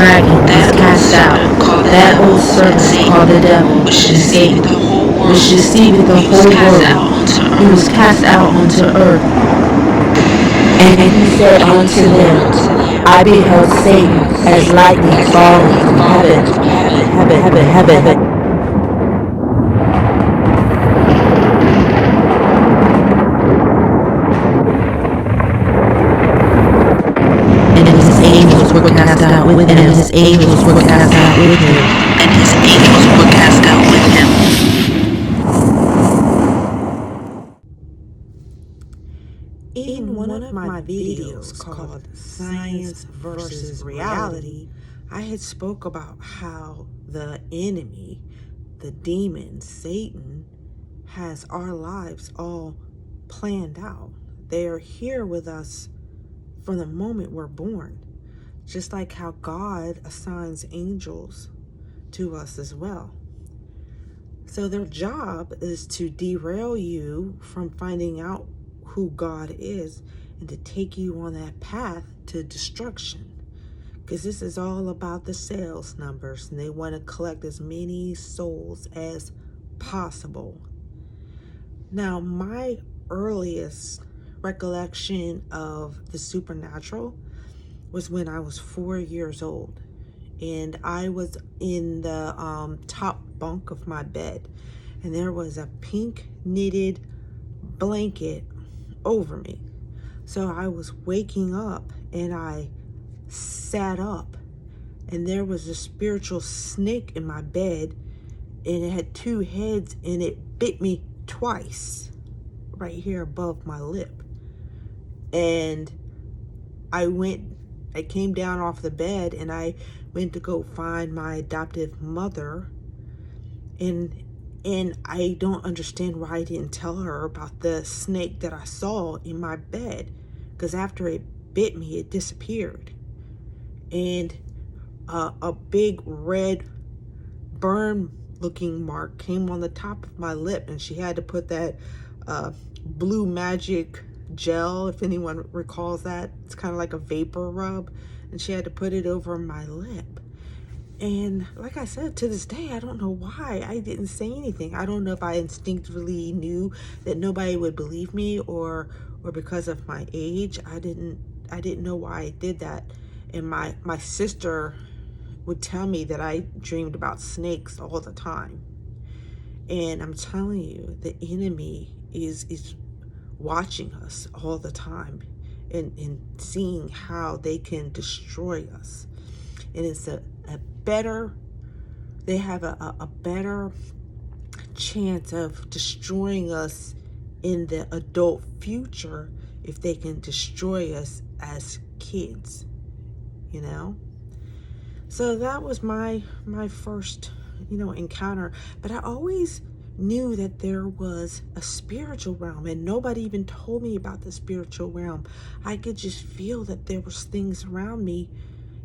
dragon was cast out, that old serpent called the devil, and Satan, which deceiveth the whole world. He was cast out unto earth. And he said unto them, I beheld Satan as lightning falling from heaven. And his angels were cast out with him. And his angels were cast out with him. And his angels were cast out with him. In one of my videos called Science versus Reality, I had spoke about how the enemy, the demon, Satan, has our lives all planned out. They are here with us from the moment we're born, just like how God assigns angels to us as well. So their job is to derail you from finding out who God is and to take you on that path to destruction. Because this is all about the sales numbers, and they want to collect as many souls as possible. Now, my earliest recollection of the supernatural was when I was 4 years old, and I was in the top bunk of my bed, and there was a pink knitted blanket over me. So I was waking up, and I sat up, and there was a spiritual snake in my bed, and it had two heads, and it bit me twice right here above my lip. And I came down off the bed, and I went to go find my adoptive mother, and I don't understand why I didn't tell her about the snake that I saw in my bed, because after it bit me, it disappeared. And a big red burn looking mark came on the top of my lip, and she had to put that blue magic gel, if anyone recalls that. It's kind of like a vapor rub, and she had to put it over my lip. And like I said, to this day, I don't know why I didn't say anything. I don't know if I instinctively knew that nobody would believe me, or because of my age. I didn't know why I did that. And my sister would tell me that I dreamed about snakes all the time. And I'm telling you, the enemy is watching us all the time, and seeing how they can destroy us. And it's they have a better chance of destroying us in the adult future if they can destroy us as kids, you know? So that was my first, encounter. But I always knew that there was a spiritual realm, and nobody even told me about the spiritual realm. I could just feel that there was things around me,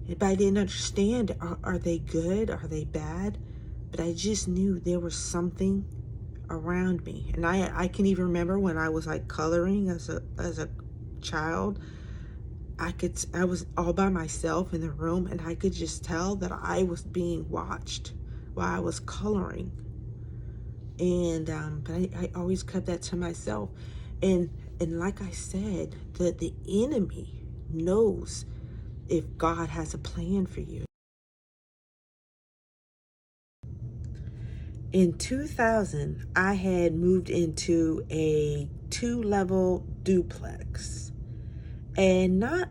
but I didn't understand, are they good? Are they bad? But I just knew there was something around me. And I can even remember when I was like coloring as a child, I was all by myself in the room, and I could just tell that I was being watched while I was coloring. And but I always kept that to myself. And like I said, the enemy knows if God has a plan for you. In 2000, I had moved into a 2-level duplex. And not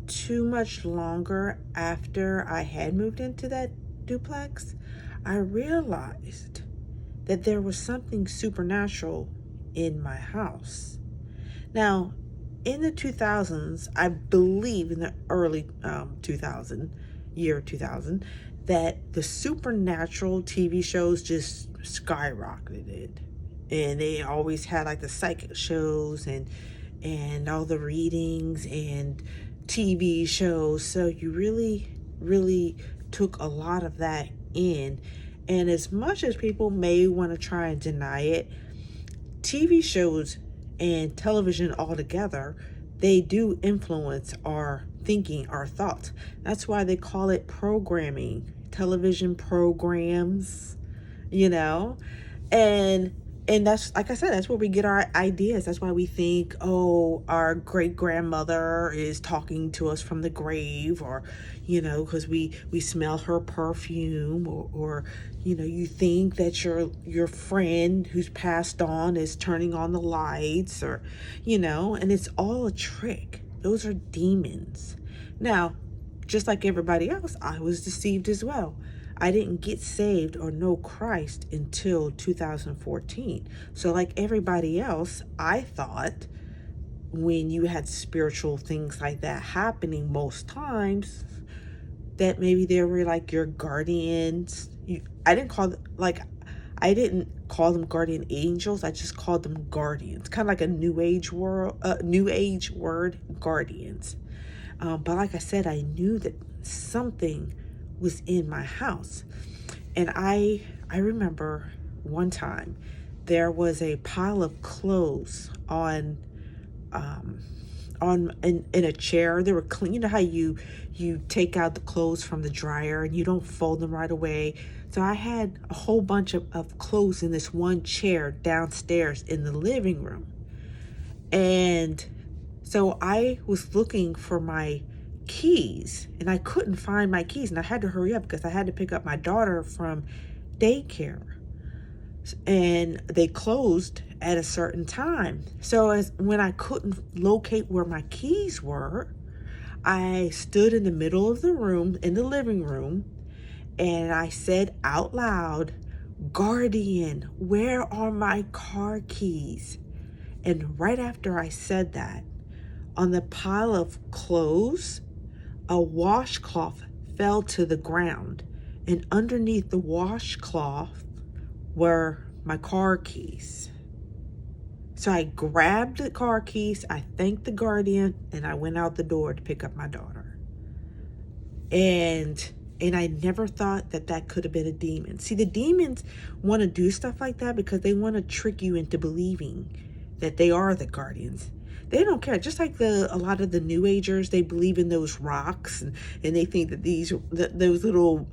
too much longer after I had moved into that duplex, I realized that there was something supernatural in my house. Now, in the 2000s, I believe in the early 2000, that the supernatural TV shows just skyrocketed. And they always had like the psychic shows and all the readings and TV shows. So you really, really took a lot of that in. And as much as people may want to try and deny it, TV shows and television altogether, they do influence our thinking, our thoughts. That's why they call it programming, television programs, you know? And that's, like I said, that's where we get our ideas. That's why we think, oh, our great grandmother is talking to us from the grave, or, because we smell her perfume, or you think that your friend who's passed on is turning on the lights, or and it's all a trick. Those are demons. Now, just like everybody else, I was deceived as well. I didn't get saved or know Christ until 2014. So like everybody else, I thought when you had spiritual things like that happening most times, that maybe they were like your guardians. I didn't call them guardian angels. I just called them guardians, kind of like a new age word, guardians. But like I said, I knew that something was in my house. And I remember one time there was a pile of clothes in a chair. They were clean. You know how you take out the clothes from the dryer and you don't fold them right away. So I had a whole bunch of clothes in this one chair downstairs in the living room. And so I was looking for my keys and I couldn't find my keys, and I had to hurry up because I had to pick up my daughter from daycare, and they closed at a certain time. So when I couldn't locate where my keys were, I stood in the middle of the room, in the living room, and I said out loud, "Guardian, where are my car keys?" And right after I said that, on the pile of clothes, a washcloth fell to the ground, and underneath the washcloth were my car keys. So I grabbed the car keys, I thanked the guardian, and I went out the door to pick up my daughter. And I never thought that could have been a demon. See, the demons want to do stuff like that because they want to trick you into believing that they are the guardians. They don't care. Just like a lot of the New Agers, they believe in those rocks, and they think that those little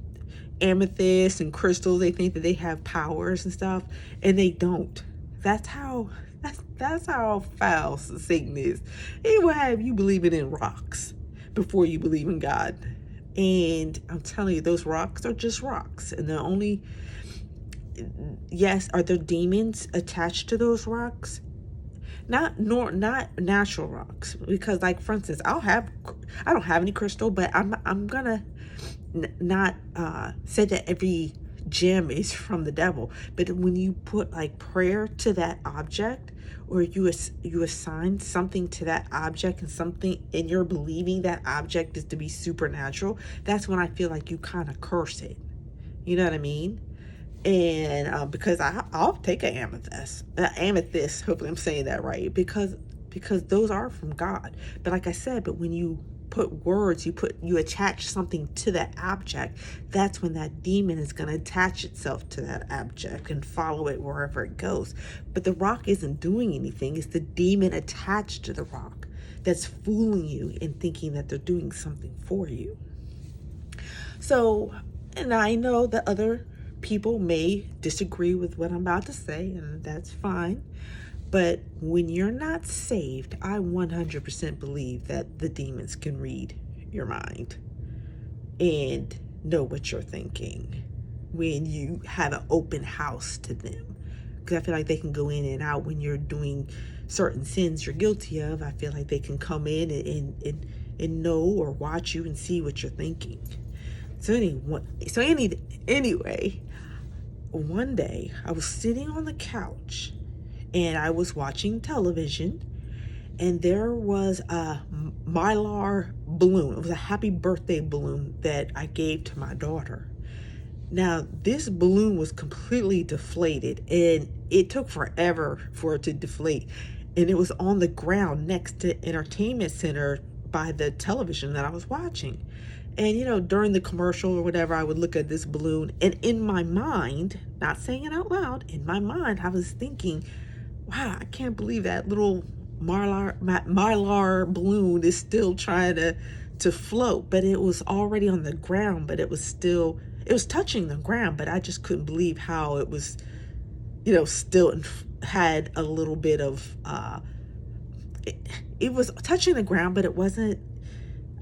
amethysts and crystals, they think that they have powers and stuff, and they don't. That's how foul Satan is. He will have you believing in rocks before you believe in God. And I'm telling you, those rocks are just rocks, and they're only, yes, are there demons attached to those rocks? Not natural rocks, because like for instance, I don't have any crystal, but I'm gonna not say that every gem is from the devil. But when you put like prayer to that object, or you assign something to that object, and something, and you're believing that object is to be supernatural, that's when I feel like you kind of curse it. You know what I mean? And because I'll take an amethyst, hopefully I'm saying that right, because those are from God. But like I said, but when you put words, you attach something to that object, that's when that demon is going to attach itself to that object and follow it wherever it goes. But the rock isn't doing anything. It's the demon attached to the rock that's fooling you and thinking that they're doing something for you. So, and I know that other people may disagree with what I'm about to say, and that's fine. But when you're not saved, I 100% believe that the demons can read your mind and know what you're thinking when you have an open house to them. Because I feel like they can go in and out when you're doing certain sins you're guilty of. I feel like they can come in and know or watch you and see what you're thinking. So anyway, one day I was sitting on the couch and I was watching television, and there was a Mylar balloon. It was a happy birthday balloon that I gave to my daughter. Now, this balloon was completely deflated, and it took forever for it to deflate. And it was on the ground next to Entertainment Center by the television that I was watching. And, during the commercial or whatever, I would look at this balloon. And in my mind, not saying it out loud, in my mind, I was thinking, wow, I can't believe that little mylar balloon is still trying to float, but it was already on the ground, but it was touching the ground, but I just couldn't believe how it was, still had a little bit of, it was touching the ground, but it wasn't,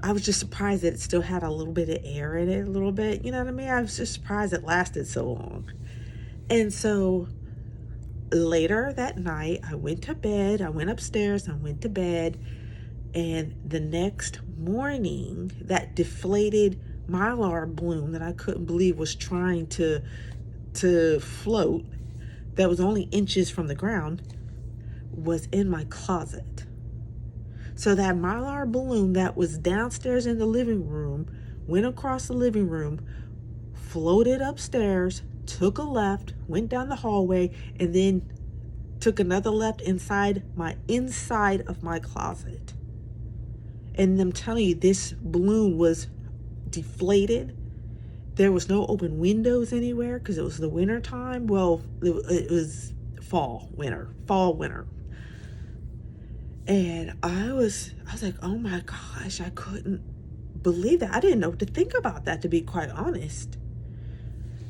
I was just surprised that it still had a little bit of air in it, a little bit, you know what I mean? I was just surprised it lasted so long. And so later that night, I went to bed, I went upstairs, I went to bed, and the next morning, that deflated mylar balloon that I couldn't believe was trying to float, that was only inches from the ground, was in my closet. So that mylar balloon that was downstairs in the living room went across the living room, floated upstairs, took a left, went down the hallway, and then took another left inside of my closet. And I'm telling you, this balloon was deflated. There was no open windows anywhere because it was the winter time. Well, it was fall, winter. And I was like, oh my gosh, I couldn't believe that. I didn't know what to think about that, to be quite honest.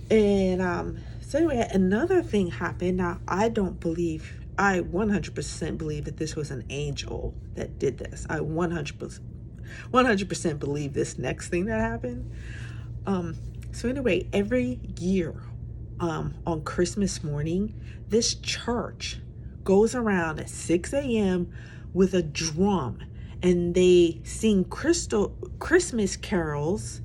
And so anyway, another thing happened. Now, I 100% believe that this was an angel that did this. I 100% believe this next thing that happened. So anyway, every year on Christmas morning, this church goes around at 6 a.m. with a drum, and they sing Christmas carols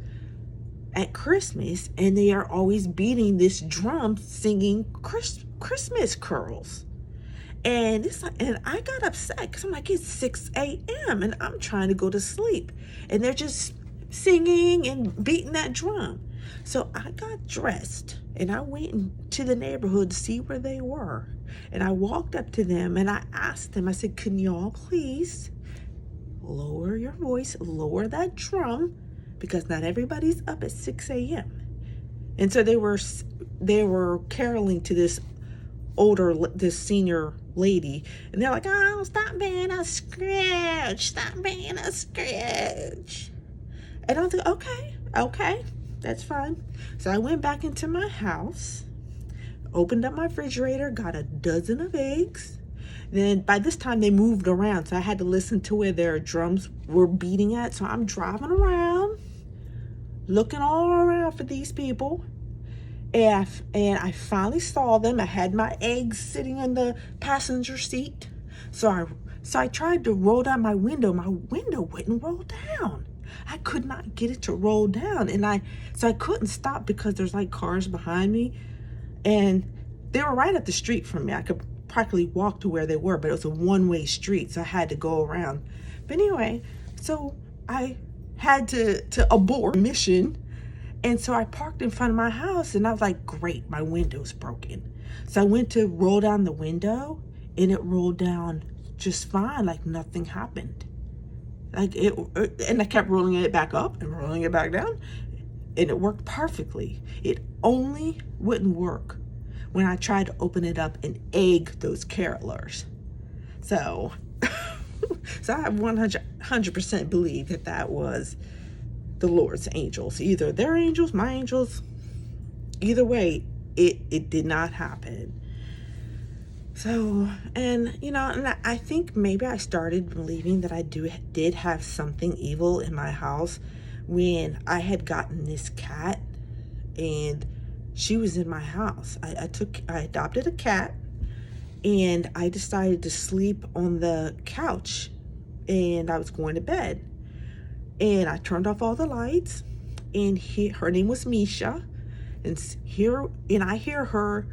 at Christmas, and they are always beating this drum, singing Christmas carols. And and I got upset because I'm like, it's 6 a.m. and I'm trying to go to sleep, and they're just singing and beating that drum. So I got dressed and I went into the neighborhood to see where they were. And I walked up to them and I asked them, I said, can y'all please lower your voice, lower that drum, because not everybody's up at 6 a.m. And so they were caroling to this senior lady, and they're like, oh, stop being a Scrooge, And I was like, okay, that's fine. So I went back into my house, opened up my refrigerator, got a dozen of eggs. Then by this time they moved around, so I had to listen to where their drums were beating at. So I'm driving around, looking all around for these people. And I finally saw them. I had my eggs sitting in the passenger seat. So I tried to roll down my window. My window wouldn't roll down. I could not get it to roll down. So I couldn't stop because there's like cars behind me. And they were right up the street from me. I could practically walk to where they were, but it was a one-way street, so I had to go around. But anyway, so I had to abort mission. And so I parked in front of my house, and I was like, great, my window's broken. So I went to roll down the window, and it rolled down just fine, like nothing happened. And I kept rolling it back up and rolling it back down, and it worked perfectly. It only wouldn't work when I tried to open it up and egg those carolers. So I 100% believe that was the Lord's angels. Either their angels, my angels, either way, it did not happen. So, and I think maybe I started believing that I did have something evil in my house when I had gotten this cat, and she was in my house. I adopted a cat, and I decided to sleep on the couch, and I was going to bed. And I turned off all the lights, and her name was Misha, and I hear her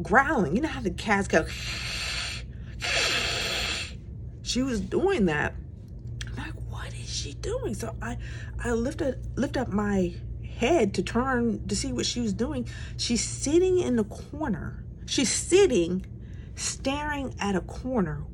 growling. You know how the cats go? She was doing that. I'm like, what is she doing? So I lift up my head to turn to see what she was doing. She's sitting in the corner. She's sitting, staring at a corner,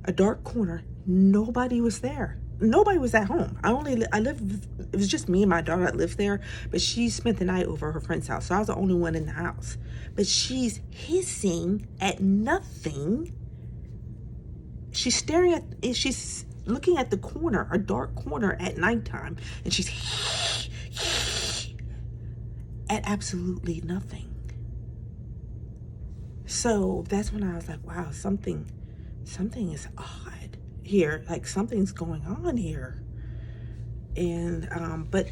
a dark corner. Nobody was there. nobody was at home. I lived, it was just me and my daughter that lived there, but she spent the night over her friend's house, so I was the only one in the house. But she's hissing at nothing. She's staring at, she's looking at the corner, a dark corner at nighttime, and she's at absolutely nothing. So that's when I was like, wow, something is odd here. Like something's going on here. And but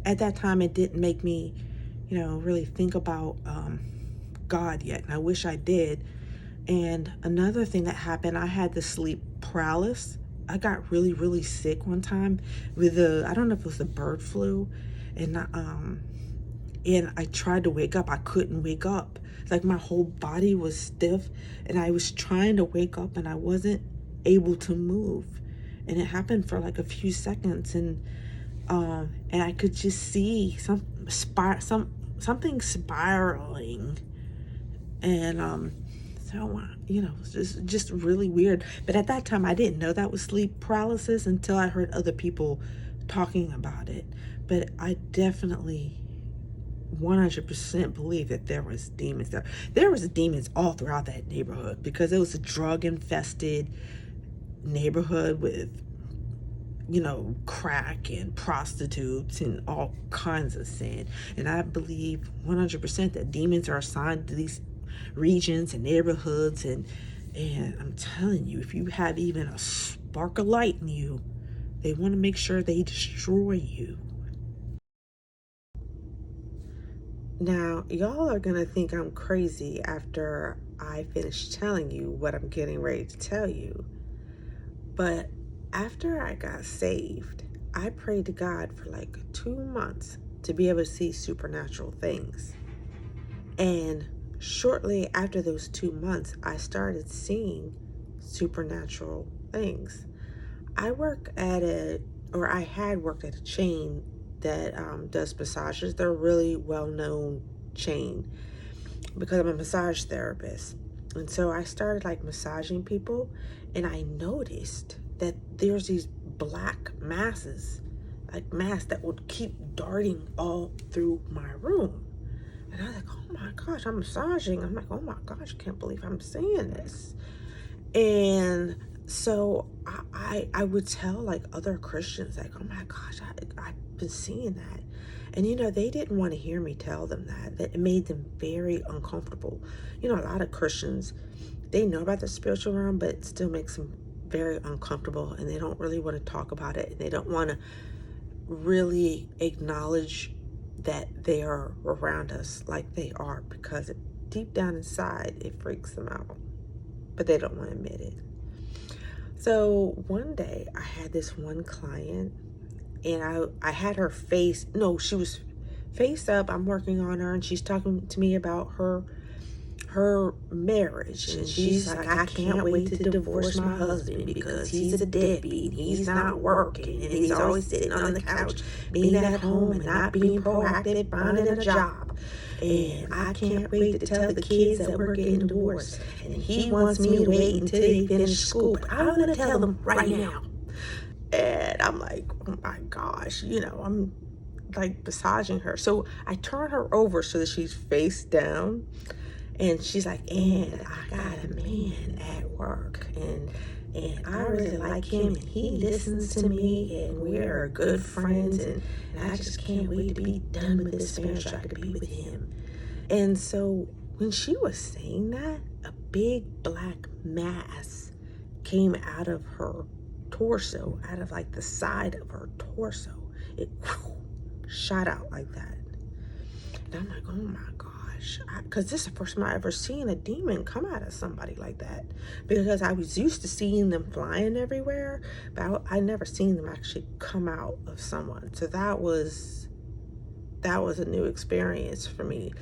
at that time it didn't make me, really think about God yet. And I wish I did. And another thing that happened, I had the sleep paralysis. I got really, really sick one time with I don't know if it was the bird flu, and I tried to wake up. I couldn't wake up. Like my whole body was stiff, and I was trying to wake up, and I wasn't able to move. And it happened for like a few seconds, and I could just see something spiraling, and so just really weird. But at that time, I didn't know that was sleep paralysis until I heard other people talking about it. But I definitely 100% believe that there was demons there. There was demons all throughout that neighborhood because it was a drug infested neighborhood with crack and prostitutes and all kinds of sin. And I believe 100% that demons are assigned to these regions and neighborhoods, and I'm telling you, if you have even a spark of light in you, they want to make sure they destroy you. Now, y'all are gonna think I'm crazy after I finish telling you what I'm getting ready to tell you. But after I got saved, I prayed to God for like 2 months to be able to see supernatural things. And shortly after those 2 months, I started seeing supernatural things. I had worked at a chain that does massages. They're a really well-known chain because I'm a massage therapist. And so I started like massaging people, and I noticed that there's these black masses, like mass that would keep darting all through my room. And I was like, oh my gosh, I'm massaging. I'm like, oh my gosh, I can't believe I'm seeing this. And so I would tell like other Christians, like, oh my gosh, I've been seeing that. And they didn't want to hear me tell them that. It made them very uncomfortable. A lot of Christians, they know about the spiritual realm, but it still makes them very uncomfortable, and they don't really want to talk about it. They don't want to really acknowledge that they are around us like they are, because deep down inside it freaks them out, but they don't want to admit it. So one day I had this one client, and I had her she was face up. I'm working on her, and she's talking to me about her marriage, and she's like, I can't wait to divorce my husband because he's a deadbeat, he's not working, and he's always sitting on the couch being at home and not being proactive, finding a job. And I can't wait to tell the kids that we're getting divorced, and he wants me to wait until they finish school, but I'm gonna tell them right now. And I'm like, oh my gosh, I'm like massaging her. So I turn her over so that she's face down. And she's like, and I got a man at work, and I really like him, and he listens to me, and we're good friends, and I just can't wait to be done with this marriage so I could be with him. And so when she was saying that, a big black mass came out of her torso, out of like the side of her torso. It shot out like that. And I'm like, oh my God. Because this is the first time I ever seen a demon come out of somebody like that, because I was used to seeing them flying everywhere, but I never seen them actually come out of someone. So that was a new experience for me.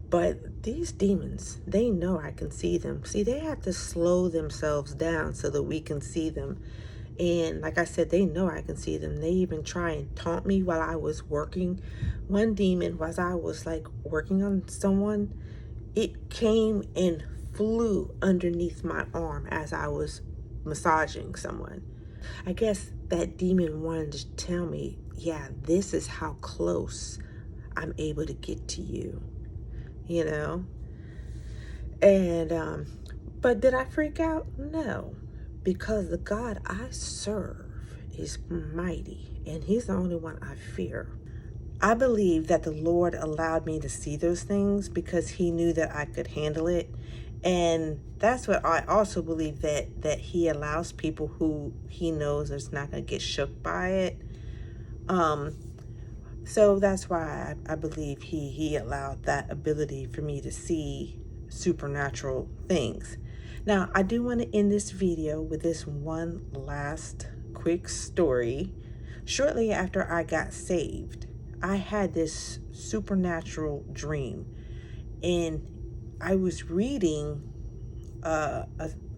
But these demons, they know I can see them. See, they have to slow themselves down so that we can see them. And like I said, they know I can see them. They even try and taunt me while I was working. One demon, while I was like working on someone, it came and flew underneath my arm as I was massaging someone. I guess that demon wanted to tell me, yeah, this is how close I'm able to get to you, you know? And, but did I freak out? No, because the God I serve is mighty, and He's the only one I fear. I believe that the Lord allowed me to see those things because He knew that I could handle it. And that's what I also believe, that He allows people who He knows is not going to get shook by it. So that's why I believe he allowed that ability for me to see supernatural things. Now, I do want to end this video with this one last quick story. Shortly after I got saved, I had this supernatural dream, and I was reading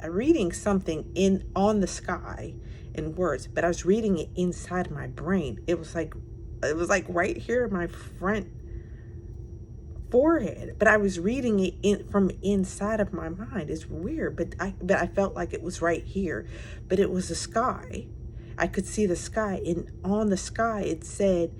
reading something on the sky in words, but I was reading it inside my brain. It was like right here in my front forehead, but I was reading it from inside of my mind. It's weird, but I felt like it was right here, but it was the sky. I could see the sky, and on the sky it said,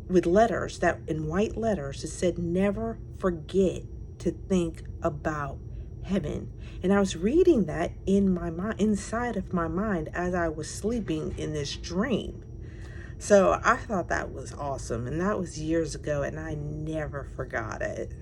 with letters, that in white letters, it said, never forget to think about heaven. And I was reading that in my mind, inside of my mind, as I was sleeping in this dream. So I thought that was awesome, and that was years ago, and I never forgot it.